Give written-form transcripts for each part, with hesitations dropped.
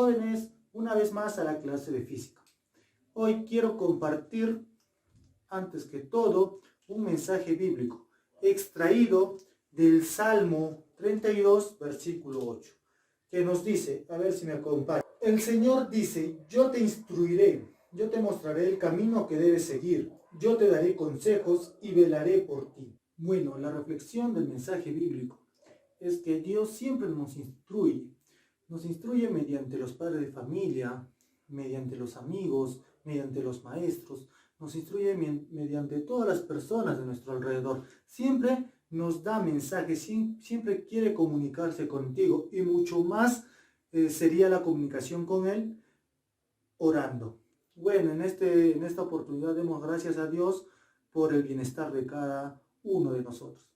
Jóvenes, una vez más a la clase de física. Hoy quiero compartir, antes que todo, un mensaje bíblico extraído del Salmo 32, versículo 8, que nos dice, a ver si me acompaña. El Señor dice, yo te instruiré, yo te mostraré el camino que debes seguir, yo te daré consejos y velaré por ti. Bueno, la reflexión del mensaje bíblico es que Dios siempre nos instruye mediante los padres de familia, mediante los amigos, mediante los maestros, nos instruye mediante todas las personas de nuestro alrededor. Siempre nos da mensajes, siempre quiere comunicarse contigo y mucho más sería la comunicación con Él orando. Bueno, en esta oportunidad demos gracias a Dios por el bienestar de cada uno de nosotros.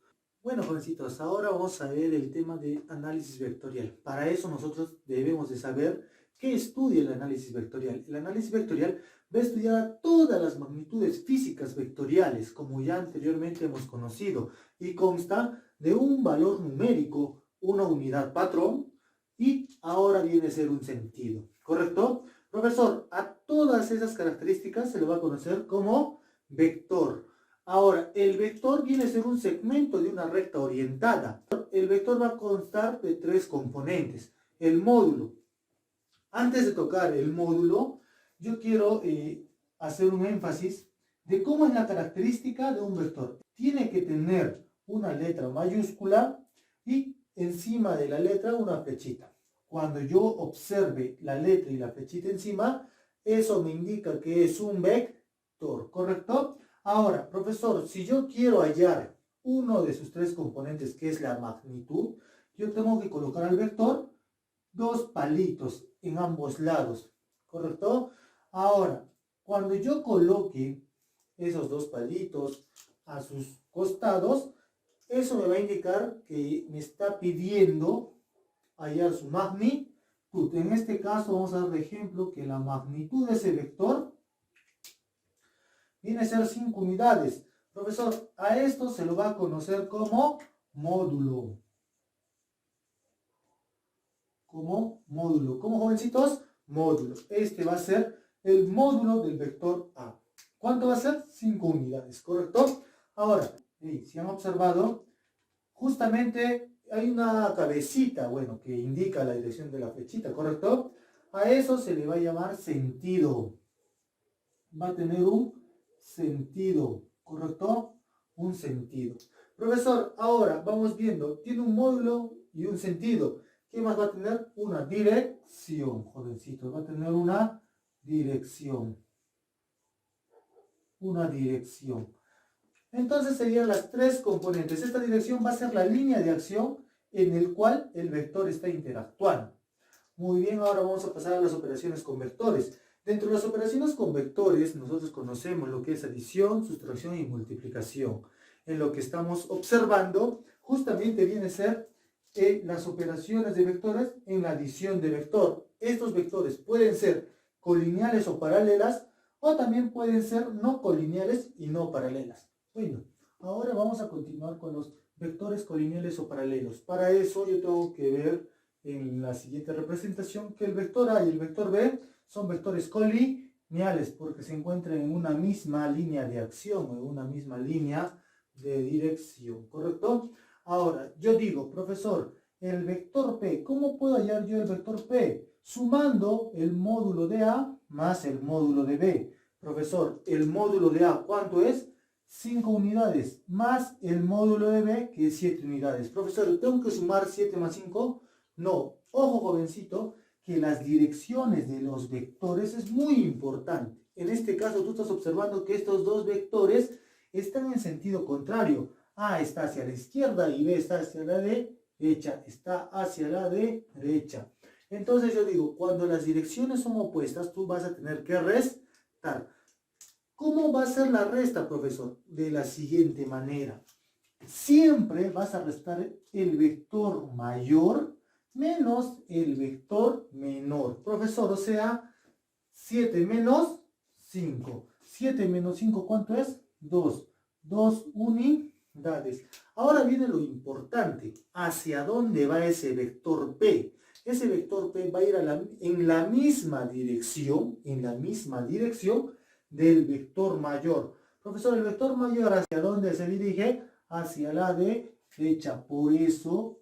Bueno, jovencitos, ahora vamos a ver el tema de análisis vectorial. Para eso nosotros debemos de saber qué estudia el análisis vectorial. El análisis vectorial va a estudiar todas las magnitudes físicas vectoriales, como ya anteriormente hemos conocido, y consta de un valor numérico, una unidad patrón, y ahora viene a ser un sentido, ¿correcto? Profesor, a todas esas características se le va a conocer como vector. Ahora, el vector viene a ser un segmento de una recta orientada. El vector va a constar de tres componentes. El módulo. Antes de tocar el módulo, yo quiero hacer un énfasis de cómo es la característica de un vector. Tiene que tener una letra mayúscula y encima de la letra una flechita. Cuando yo observe la letra y la flechita encima, eso me indica que es un vector, ¿correcto? Ahora, profesor, si yo quiero hallar uno de sus tres componentes, que es la magnitud, yo tengo que colocar al vector dos palitos en ambos lados, ¿correcto? Ahora, cuando yo coloque esos dos palitos a sus costados, eso me va a indicar que me está pidiendo hallar su magnitud. En este caso vamos a dar de ejemplo que la magnitud de ese vector viene a ser 5 unidades. Profesor, a esto se lo va a conocer como módulo. Como módulo. ¿Cómo, jovencitos? Módulo. Este va a ser el módulo del vector A. ¿Cuánto va a ser? 5 unidades, ¿correcto? Ahora, si han observado, justamente hay una cabecita, bueno, que indica la dirección de la flechita, ¿correcto? A eso se le va a llamar sentido. Va a tener un sentido, ¿correcto? Un sentido. Profesor, ahora vamos viendo, tiene un módulo y un sentido. ¿Qué más va a tener? Una dirección, jovencitos, va a tener una dirección. Una dirección. Entonces serían las tres componentes. Esta dirección va a ser la línea de acción en el cual el vector está interactuando. Muy bien, ahora vamos a pasar a las operaciones con vectores. Dentro de las operaciones con vectores, nosotros conocemos lo que es adición, sustracción y multiplicación. En lo que estamos observando, justamente viene a ser las operaciones de vectores en la adición de vector. Estos vectores pueden ser colineales o paralelas, o también pueden ser no colineales y no paralelas. Bueno, ahora vamos a continuar con los vectores colineales o paralelos. Para eso yo tengo que ver en la siguiente representación que el vector A y el vector B son vectores colineales porque se encuentran en una misma línea de acción o en una misma línea de dirección, ¿correcto? Ahora, yo digo, profesor, el vector P, ¿cómo puedo hallar yo el vector P? Sumando el módulo de A más el módulo de B. Profesor, el módulo de A, ¿cuánto es? 5 unidades, más el módulo de B, que es 7 unidades. Profesor, ¿tengo que sumar 7 más 5? No. Ojo, jovencito, que las direcciones de los vectores es muy importante. En este caso, tú estás observando que estos dos vectores están en sentido contrario. A está hacia la izquierda y B está hacia la derecha. Está hacia la derecha. Entonces yo digo, cuando las direcciones son opuestas, tú vas a tener que restar. ¿Cómo va a ser la resta, profesor? De la siguiente manera. Siempre vas a restar el vector mayor menos el vector menor. Profesor, o sea, 7 menos 5. 7 menos 5, ¿cuánto es? 2. 2 unidades. Ahora viene lo importante. ¿Hacia dónde va ese vector P? ese vector P va a ir en la misma dirección, del vector mayor. Profesor, el vector mayor, ¿hacia dónde se dirige? Hacia la derecha. Por eso,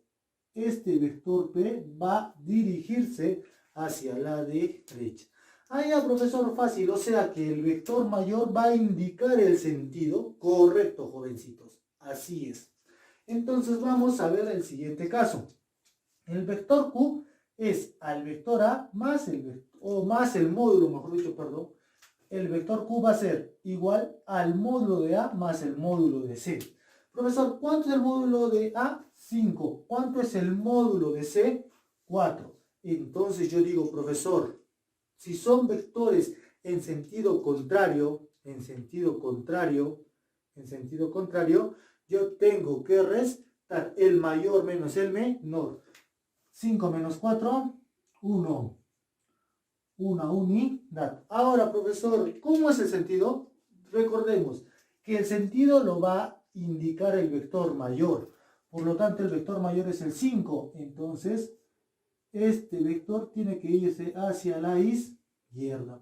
este vector P va a dirigirse hacia la derecha. Ah, ya, profesor, fácil. O sea que el vector mayor va a indicar el sentido correcto, jovencitos. Así es. Entonces vamos a ver el siguiente caso. El vector Q es al vector A más el módulo, mejor dicho, perdón. El vector Q va a ser igual al módulo de A más el módulo de C. Profesor, ¿cuánto es el módulo de A? 5. ¿Cuánto es el módulo de C? 4. Entonces yo digo, profesor, si son vectores en sentido contrario, yo tengo que restar el mayor menos el menor. 5 menos 4, 1. Una unidad. Ahora, profesor, ¿cómo es el sentido? Recordemos que el sentido lo va a indicar el vector mayor. Por lo tanto, el vector mayor es el 5. Entonces, este vector tiene que irse hacia la izquierda.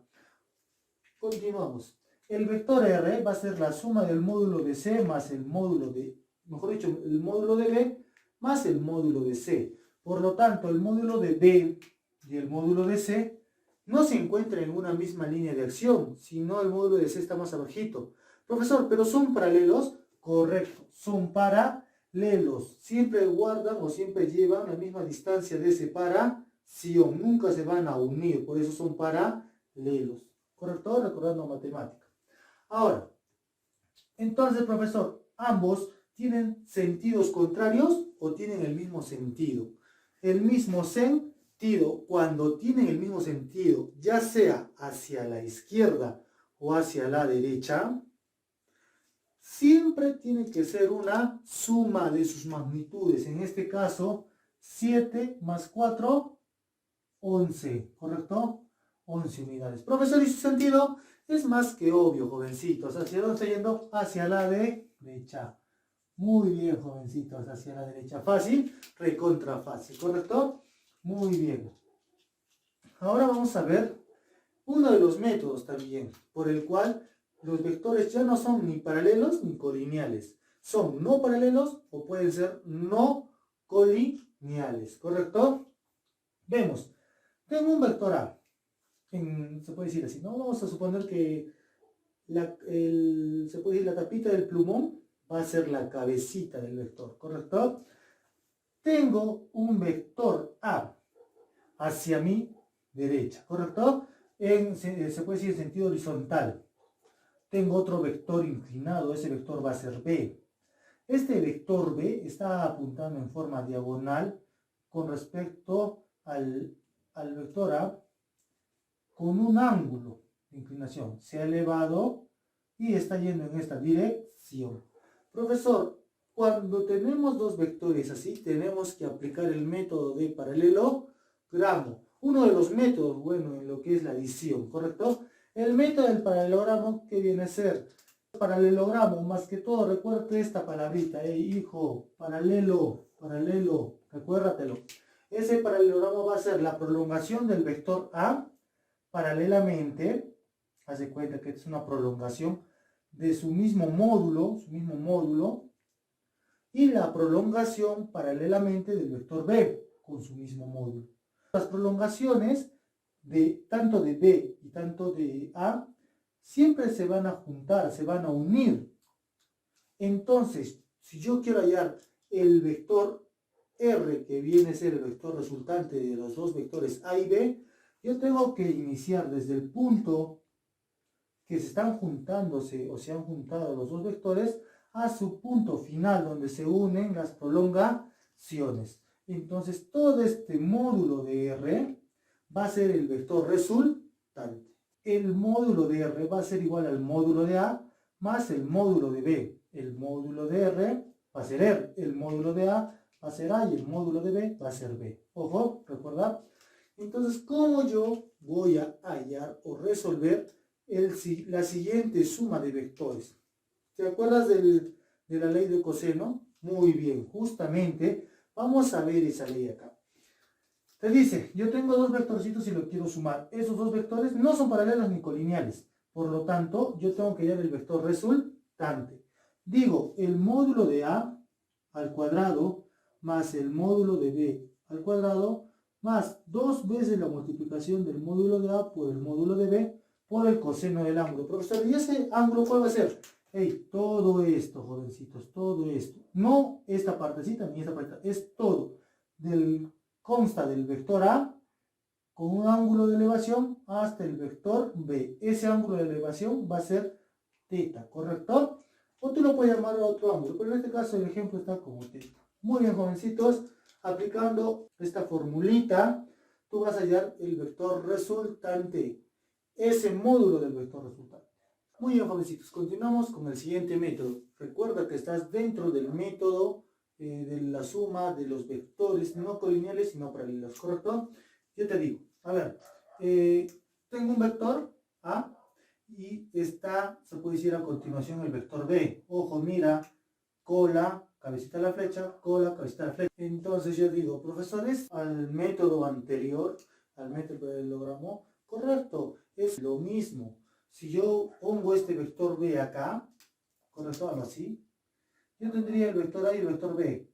Continuamos. El vector R va a ser la suma del módulo de C más el módulo de, el módulo de B más el módulo de C. Por lo tanto, el módulo de B y el módulo de C no se encuentran en una misma línea de acción, sino el módulo de C está más abajito. Profesor, ¿pero son paralelos? Correcto, son paralelos. Siempre guardan o siempre llevan la misma distancia de separación. Nunca se van a unir, por eso son paralelos. ¿Correcto? Recordando matemática. Ahora, entonces, profesor, ¿ambos tienen sentidos contrarios o tienen el mismo sentido? El mismo sentido, cuando tienen el mismo sentido, ya sea hacia la izquierda o hacia la derecha, siempre tiene que ser una suma de sus magnitudes. En este caso, 7 más 4, 11, ¿correcto? 11 unidades. Profesor, ¿y su sentido? Es más que obvio, jovencitos. ¿Hacia dónde está yendo? Hacia la derecha. Muy bien, jovencitos, hacia la derecha. Fácil, recontra fácil, ¿correcto? Muy bien. Ahora vamos a ver uno de los métodos también, por el cual los vectores ya no son ni paralelos ni colineales. Son no paralelos o pueden ser no colineales, ¿correcto? Vemos, tengo un vector A. Se puede decir así, ¿no? Vamos a suponer que se puede decir la tapita del plumón va a ser la cabecita del vector, ¿correcto? Tengo un vector A hacia mi derecha, ¿correcto? Se puede decir en sentido horizontal. Tengo otro vector inclinado, ese vector va a ser B. Este vector B está apuntando en forma diagonal con respecto al vector A con un ángulo de inclinación. Se ha elevado y está yendo en esta dirección. Profesor, cuando tenemos dos vectores así, tenemos que aplicar el método de paralelogramo. Uno de los métodos, bueno, en lo que es la adición, ¿correcto? El método del paralelogramo, ¿qué viene a ser? Paralelogramo, más que todo, recuérdate esta palabrita, hijo, paralelo, recuérdatelo. Ese paralelogramo va a ser la prolongación del vector A paralelamente, haz de cuenta que es una prolongación de su mismo módulo, y la prolongación paralelamente del vector B con su mismo módulo. Las prolongaciones tanto de B y tanto de A siempre se van a juntar, se van a unir. Entonces, si yo quiero hallar el vector R, que viene a ser el vector resultante de los dos vectores A y B, yo tengo que iniciar desde el punto que se están juntándose o se han juntado los dos vectores a su punto final donde se unen las prolongaciones. Entonces todo este módulo de R va a ser el vector resultante. El módulo de R va a ser igual al módulo de A más el módulo de B. El módulo de R va a ser R, el módulo de A va a ser A y el módulo de B va a ser B. Ojo, ¿recuerda? Entonces, ¿cómo yo voy a hallar o resolver la siguiente suma de vectores? ¿Te acuerdas de la ley de coseno? Muy bien, justamente vamos a ver esa ley acá. Te dice, yo tengo dos vectorcitos y lo quiero sumar. Esos dos vectores no son paralelos ni colineales. Por lo tanto, yo tengo que hallar el vector resultante. Digo, el módulo de A al cuadrado más el módulo de B al cuadrado más 2 veces la multiplicación del módulo de A por el módulo de B por el coseno del ángulo. Profesor, ¿y ese ángulo cuál va a ser? Hey, todo esto, jovencitos, todo esto. No esta partecita ni esta partecita, es todo. Consta del vector A con un ángulo de elevación hasta el vector B. Ese ángulo de elevación va a ser teta, ¿correcto? O tú lo puedes llamar a otro ángulo, pero en este caso el ejemplo está como teta. Muy bien, jovencitos, aplicando esta formulita, tú vas a hallar el vector resultante, ese módulo del vector resultante. Muy bien, jovencitos, continuamos con el siguiente método. Recuerda que estás dentro del método de la suma de los vectores no colineales sino paralelos, ¿correcto? Yo te digo, a ver, tengo un vector A y se puede decir a continuación el vector B. Ojo, mira, cola, cabecita de la flecha, cola, cabecita de la flecha. Entonces yo digo, profesores, al método anterior, al método del logramo, correcto, es lo mismo. Si yo pongo este vector B acá, correcto, algo así, yo tendría el vector A y el vector B.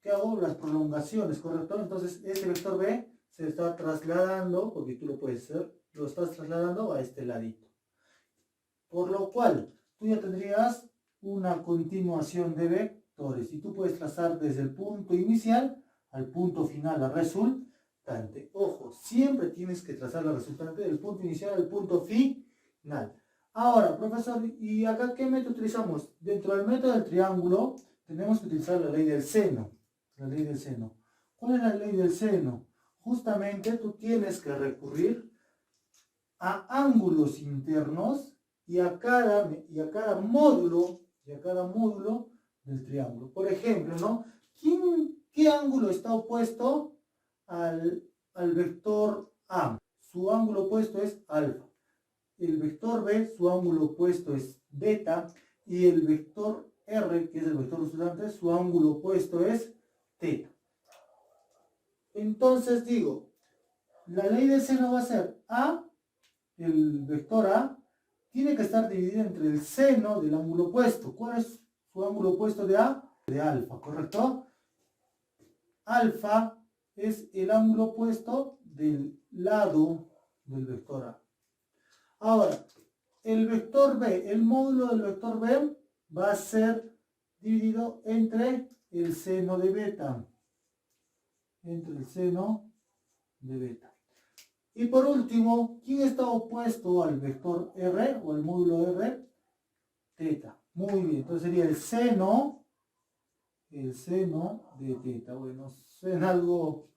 ¿Qué hago? Las prolongaciones, ¿correcto? Entonces este vector B se está trasladando, porque tú lo puedes hacer, lo estás trasladando a este ladito. Por lo cual, tú ya tendrías una continuación de vectores y tú puedes trazar desde el punto inicial al punto final, la resultante. Ojo, siempre tienes que trazar la resultante del punto inicial al punto final. Ahora, profesor, ¿y acá qué método utilizamos? Dentro del método del triángulo tenemos que utilizar la ley del seno. La ley del seno. ¿Cuál es la ley del seno? Justamente tú tienes que recurrir a ángulos internos y a cada módulo del triángulo. Por ejemplo, ¿no? ¿Qué ángulo está opuesto al vector A? Su ángulo opuesto es alfa. El vector B, su ángulo opuesto es beta. Y el vector R, que es el vector resultante, su ángulo opuesto es teta. Entonces digo, la ley del seno va a ser A, el vector A, tiene que estar dividido entre el seno del ángulo opuesto. ¿Cuál es su ángulo opuesto de A? De alfa, ¿correcto? Alfa es el ángulo opuesto del lado del vector A. Ahora, el vector B, el módulo del vector B va a ser dividido entre el seno de beta. Entre el seno de beta. Y por último, ¿quién está opuesto al vector R o al módulo R? Teta. Muy bien, entonces sería el seno de teta. Bueno, suena algo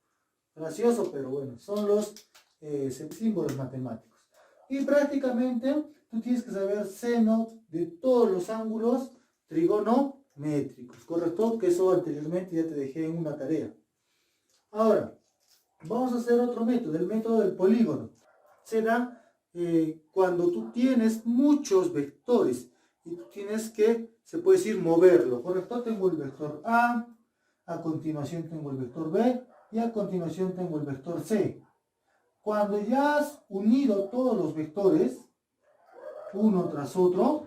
gracioso, pero bueno, son los símbolos matemáticos. Y prácticamente tú tienes que saber seno de todos los ángulos trigonométricos, ¿correcto? Que eso anteriormente ya te dejé en una tarea. Ahora, vamos a hacer otro método, el método del polígono. Se da cuando tú tienes muchos vectores y tú tienes que, se puede decir, moverlo, ¿correcto? Tengo el vector a continuación tengo el vector B y a continuación tengo el vector C. Cuando ya has unido todos los vectores, uno tras otro,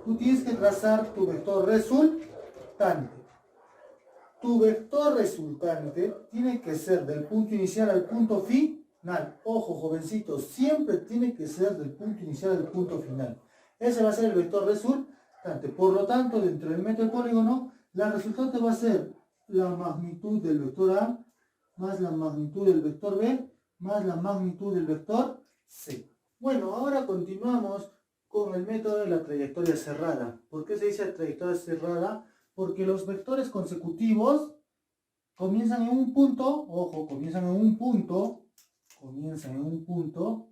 tú tienes que trazar tu vector resultante. Tu vector resultante tiene que ser del punto inicial al punto final. Ojo, jovencitos, siempre tiene que ser del punto inicial al punto final. Ese va a ser el vector resultante. Por lo tanto, dentro del método del polígono, la resultante va a ser la magnitud del vector A más la magnitud del vector B más la magnitud del vector C. Bueno, ahora continuamos con el método de la trayectoria cerrada. ¿Por qué se dice trayectoria cerrada? Porque los vectores consecutivos comienzan en un punto, ojo, comienzan en un punto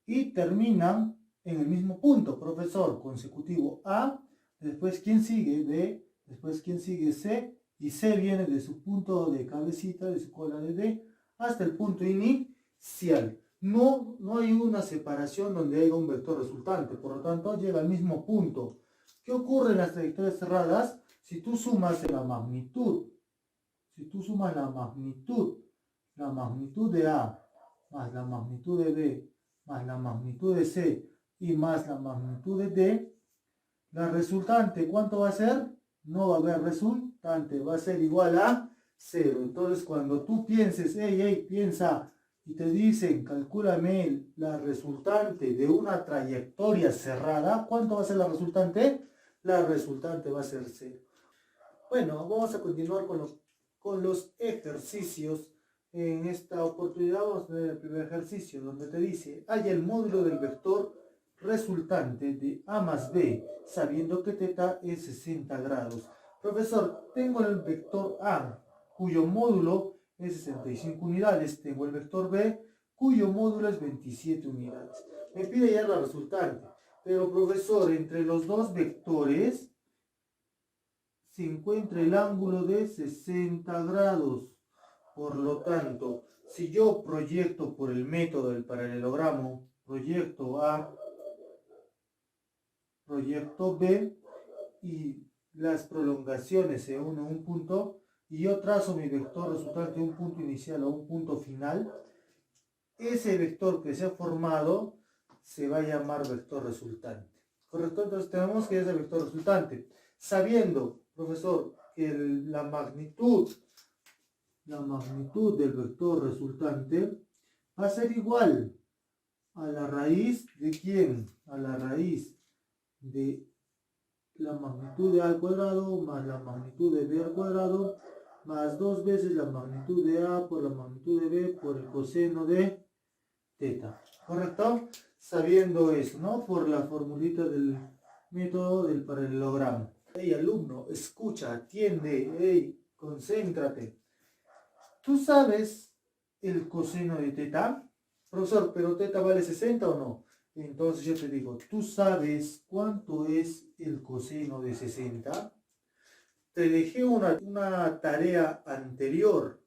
y terminan en el mismo punto. Profesor, consecutivo A, después ¿quién sigue? B, después ¿quién sigue? C, y C viene de su punto de cabecita, de su cola de D, hasta el punto inicial. No hay una separación donde haya un vector resultante, por lo tanto llega al mismo punto. ¿Qué ocurre en las trayectorias cerradas? Si tú sumas la magnitud la magnitud de A más la magnitud de B más la magnitud de C y más la magnitud de D, la resultante, ¿cuánto va a ser? No va a haber resultante, va a ser igual a 0. Entonces, cuando tú pienses, piensa, y te dicen, calcúlame la resultante de una trayectoria cerrada, ¿cuánto va a ser la resultante? La resultante va a ser 0. Bueno, vamos a continuar con los ejercicios. En esta oportunidad vamos a ver el primer ejercicio, donde te dice, halla el módulo del vector resultante de A más B, sabiendo que θ es 60 grados. Profesor, tengo el vector A, cuyo módulo es 65 unidades. Tengo el vector B, cuyo módulo es 27 unidades. Me pide ya la resultante. Pero, profesor, entre los dos vectores se encuentra el ángulo de 60 grados. Por lo tanto, si yo proyecto por el método del paralelogramo, proyecto A, proyecto B, y las prolongaciones se unen a un punto, y yo trazo mi vector resultante de un punto inicial a un punto final, ese vector que se ha formado se va a llamar vector resultante. ¿Correcto? Entonces tenemos que ese vector resultante. Sabiendo, profesor, que la magnitud del vector resultante va a ser igual a la raíz de ¿quién? A la raíz de la magnitud de A al cuadrado más la magnitud de B al cuadrado más 2 veces la magnitud de A por la magnitud de B por el coseno de θ. ¿Correcto? Sabiendo eso, ¿no? Por la formulita del método del paralelogramo. Hey, alumno, escucha, atiende, hey, concéntrate. ¿Tú sabes el coseno de θ? Profesor, ¿pero θ vale 60 o no? Entonces yo te digo, ¿tú sabes cuánto es el coseno de 60? Te dejé una tarea anterior.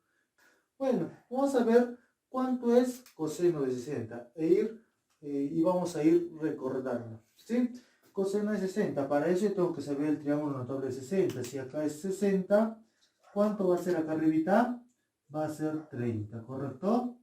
Bueno, vamos a ver cuánto es coseno de 60 y vamos a ir recordando, ¿sí? Coseno de 60, para eso yo tengo que saber el triángulo notable de 60. Si acá es 60, ¿cuánto va a ser acá arribita? Va a ser 30, ¿correcto?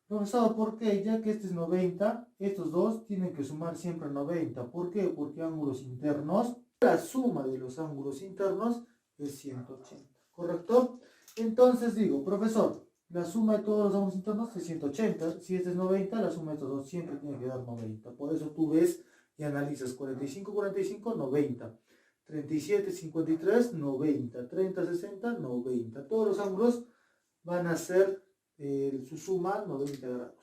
Profesor, ¿por qué? Ya que este es 90, estos dos tienen que sumar siempre 90. ¿Por qué? Porque ángulos internos, la suma de los ángulos internos es 180, ¿correcto? Entonces digo, profesor, la suma de todos los ángulos internos es 180. Si este es 90, la suma de estos dos siempre tiene que dar 90. Por eso tú ves y analizas 45, 45, 90. 37, 53, 90. 30, 60, 90. Todos los ángulos van a ser su suma 90 grados.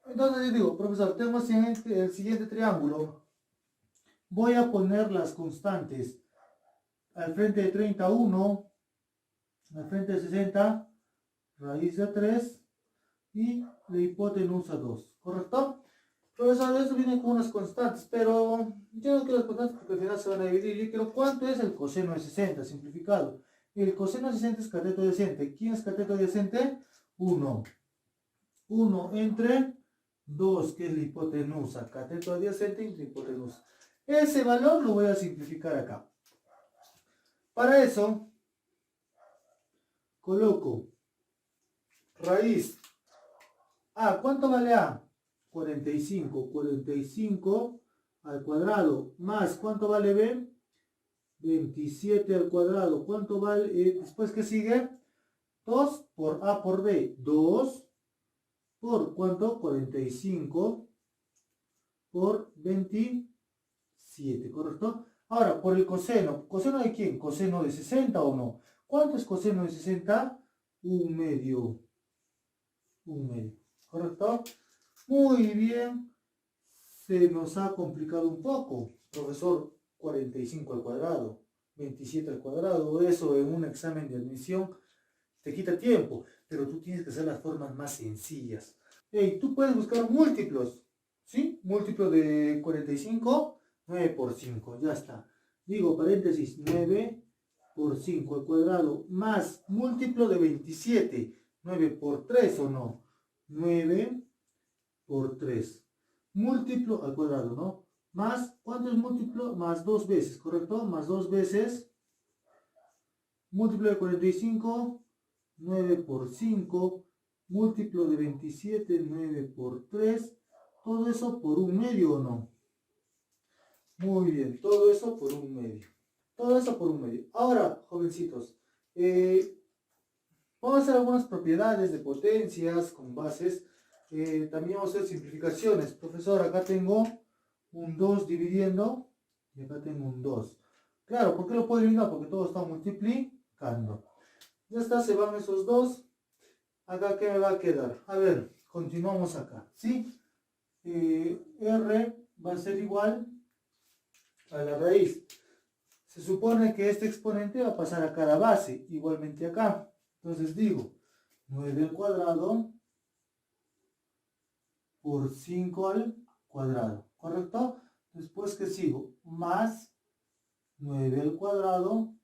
Entonces yo digo, profesor, tengo el siguiente triángulo. Voy a poner las constantes. Al frente de 31, al frente de 60, raíz de 3 y la hipotenusa 2. ¿Correcto? Profesor, eso viene con unas constantes, pero yo no quiero las constantes porque al final se van a dividir. Yo quiero cuánto es el coseno de 60, simplificado. El coseno de 60 es cateto adyacente. ¿Quién es cateto adyacente? 1. 1 entre 2, que es la hipotenusa. Cateto adyacente y la hipotenusa. Ese valor lo voy a simplificar acá. Para eso, coloco raíz. ¿Cuánto vale A? 45. 45 al cuadrado. Más, ¿cuánto vale B? 27 al cuadrado. ¿Cuánto vale? Después, ¿qué sigue? 2 por A por B. 2 por, ¿cuánto? 45 por 27, ¿correcto? Ahora, por el coseno. ¿Coseno de quién? ¿Coseno de 60 o no? ¿Cuánto es coseno de 60? Un medio. Un medio. ¿Correcto? Muy bien. Se nos ha complicado un poco. Profesor, 45 al cuadrado, 27 al cuadrado. Eso en un examen de admisión te quita tiempo. Pero tú tienes que hacer las formas más sencillas. Tú puedes buscar múltiplos. ¿Sí? Múltiplo de 45, 9 por 5. Ya está. Digo, paréntesis, 9 por 5 al cuadrado. Más múltiplo de 27. 9 por 3 o no. 9 por 3. Múltiplo al cuadrado, ¿no? Más, ¿cuánto es múltiplo? Más 2 veces, ¿correcto? Más 2 veces. Múltiplo de 45, 9 por 5. múltiplo de 27, 9 por 3, todo eso por 1/2 o no. Muy bien, todo eso por 1/2. Todo eso por 1/2. Ahora, jovencitos, vamos a hacer algunas propiedades de potencias con bases. También vamos a hacer simplificaciones. Profesor, acá tengo un 2 dividiendo y acá tengo un 2. Claro, ¿por qué lo puedo eliminar? Porque todo está multiplicando. Ya está, se van esos dos. Acá, ¿qué me va a quedar? A ver, continuamos acá, ¿sí? R va a ser igual a la raíz. Se supone que este exponente va a pasar a cada base, igualmente acá. Entonces digo, 9 al cuadrado por 5 al cuadrado, ¿correcto? Después, ¿qué sigo? Más 9 al cuadrado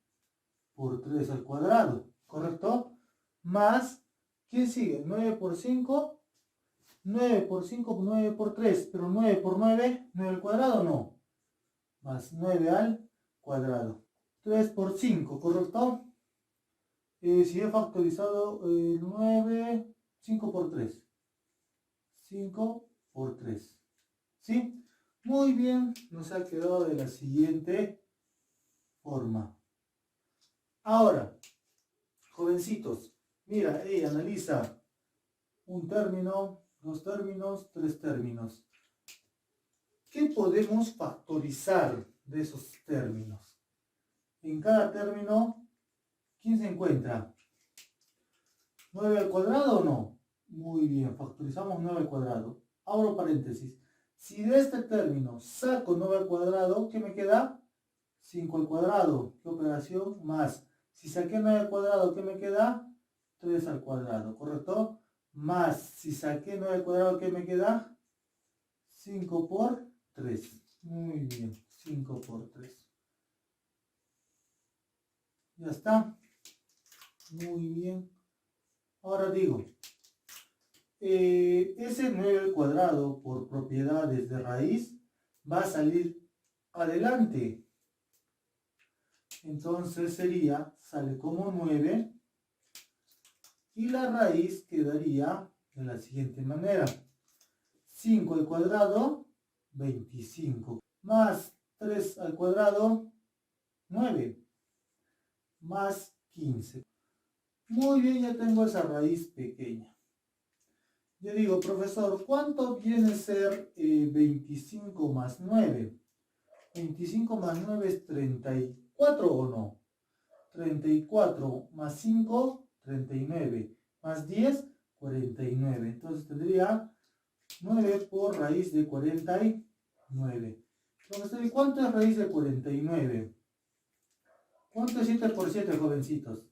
por 3 al cuadrado, ¿correcto? Más, ¿qué sigue? 9 por 5, 9 por 5, 9 por 3, pero 9 por 9, 9 al cuadrado, no. Más 9 al cuadrado. 3 por 5, ¿correcto? Si he factorizado 9, 5 por 3. 5 por 3. ¿Sí? Muy bien, nos ha quedado de la siguiente forma. Ahora, jovencitos, mira, analiza un término, dos términos, tres términos. ¿Qué podemos factorizar de esos términos? En cada término, ¿quién se encuentra? ¿9 al cuadrado o no? Muy bien, factorizamos 9 al cuadrado. Abro paréntesis. Si de este término saco 9 al cuadrado, ¿qué me queda? 5 al cuadrado. ¿Qué operación? Más. Si saqué 9 al cuadrado, ¿qué me queda? 3 al cuadrado, ¿correcto? Más. Si saqué 9 al cuadrado, ¿qué me queda? 5 por 3. Muy bien, 5 por 3. Ya está. Muy bien. Ahora digo, ese 9 al cuadrado por propiedades de raíz va a salir adelante. Entonces sale como 9 y la raíz quedaría de la siguiente manera. 5 al cuadrado, 25. Más 3 al cuadrado, 9. Más 15. Muy bien, ya tengo esa raíz pequeña. Yo digo, profesor, ¿cuánto viene a ser 25 más 9? 25 más 9 es 34 o no. 34 más 5, 39. Más 10, 49. Entonces tendría 9 por raíz de 49. Profesor, ¿y cuánto es raíz de 49? ¿Cuánto es 7 por 7, jovencitos?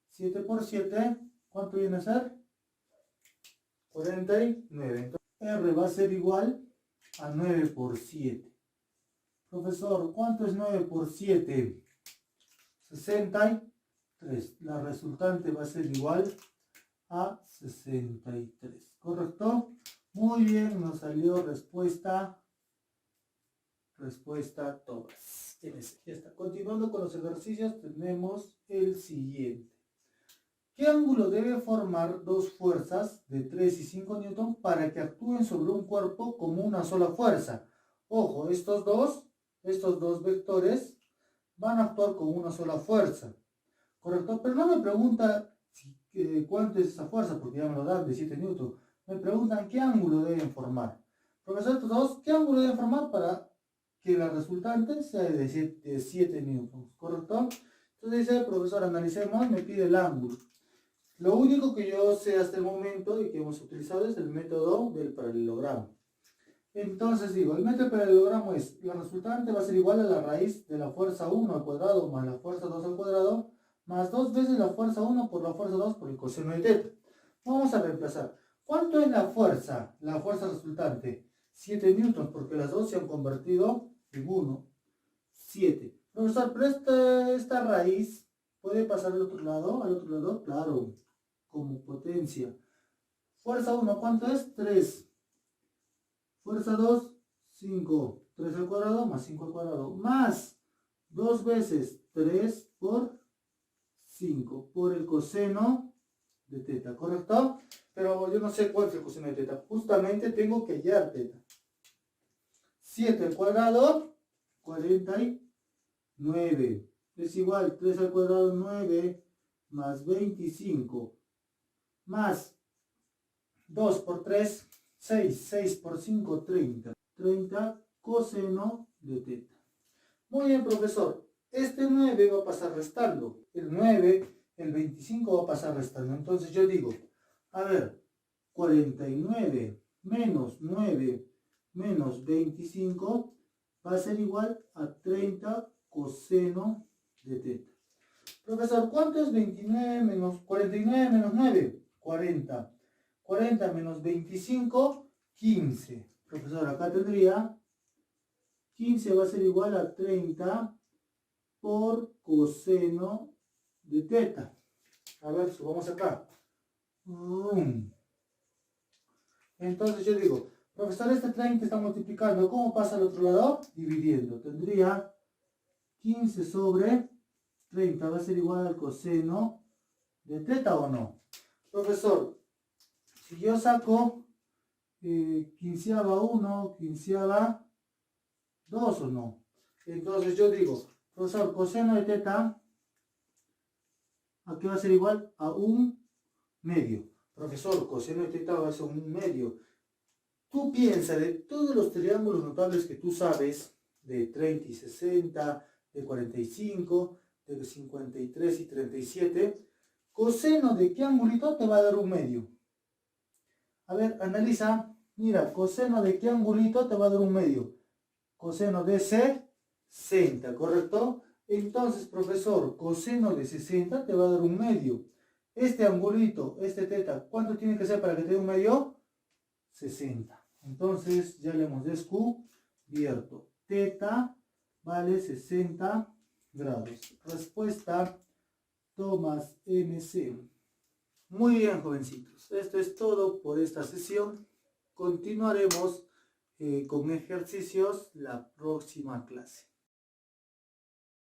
7 por 7, ¿cuánto viene a ser? 49. Entonces, R va a ser igual a 9 por 7. Profesor, ¿cuánto es 9 por 7? 63. La resultante va a ser igual a 63. ¿Correcto? Muy bien, nos salió respuesta todas. Ya está. Continuando con los ejercicios, tenemos el siguiente. ¿Qué ángulo debe formar dos fuerzas de 3 y 5 newton para que actúen sobre un cuerpo como una sola fuerza? Ojo, estos dos vectores van a actuar como una sola fuerza, ¿correcto? Pero no me pregunta cuánto es esa fuerza, porque ya me lo dan de 7 newton. Me preguntan qué ángulo deben formar. Profesor, estos dos, ¿qué ángulo deben formar para que la resultante sea de 7 newtons, ¿correcto? Entonces dice, profesor, analicemos, me pide el ángulo. Lo único que yo sé hasta el momento y que hemos utilizado es el método del paralelogramo. Entonces digo, el método del paralelogramo es, la resultante va a ser igual a la raíz de la fuerza 1 al cuadrado más la fuerza 2 al cuadrado, más 2 veces la fuerza 1 por la fuerza 2 por el coseno de teta. Vamos a reemplazar. ¿Cuánto es la fuerza resultante? 7 newtons, porque las dos se han convertido en 1. 7. Profesor, pero esta raíz puede pasar al otro lado, claro, como potencia. Fuerza 1, ¿cuánto es? 3. Fuerza 2, 5. 3 al cuadrado más 5 al cuadrado. Más 2 veces 3 por 5 por el coseno de teta, ¿correcto? Pero yo no sé cuál es el coseno de teta. Justamente tengo que hallar teta. 7 al cuadrado, 49. Es igual, 3 al cuadrado, 9, más 25, más 2 por 3, 6, 6 por 5, 30. 30 coseno de teta. Muy bien, profesor. Este 9 va a pasar restando. El 9, el 25 va a pasar restando. Entonces yo digo, a ver, 49 menos 9 menos 25 va a ser igual a 30 coseno de teta. Profesor, ¿cuánto es 29 menos 49 menos 9? 40. 40 menos 25, 15. Profesor, acá tendría 15 va a ser igual a 30 por coseno de teta. A ver, subamos acá. Entonces yo digo, profesor, este 30 está multiplicando. ¿Cómo pasa al otro lado? Dividiendo. Tendría 15 sobre 30 va a ser igual al coseno de teta, ¿o no? Profesor, si yo saco quinceava 1, quinceava 2, ¿o no? Entonces yo digo, profesor, coseno de teta, ¿a qué va a ser igual? A 1/2. Profesor, coseno de teta va a ser 1/2. Tú piensas de todos los triángulos notables que tú sabes, de 30 y 60, de 45, de 53 y 37, coseno de qué angulito te va a dar 1/2. A ver, analiza. Mira, coseno de qué angulito te va a dar 1/2. Coseno de 60, ¿correcto? Entonces, profesor, coseno de 60 te va a dar 1/2. Este angulito, este teta, ¿cuánto tiene que ser para que te dé 1/2? 60. Entonces, ya le hemos descubierto. Teta vale 60 grados. Respuesta, Tomás MC. Muy bien, jovencitos. Esto es todo por esta sesión. Continuaremos con ejercicios la próxima clase.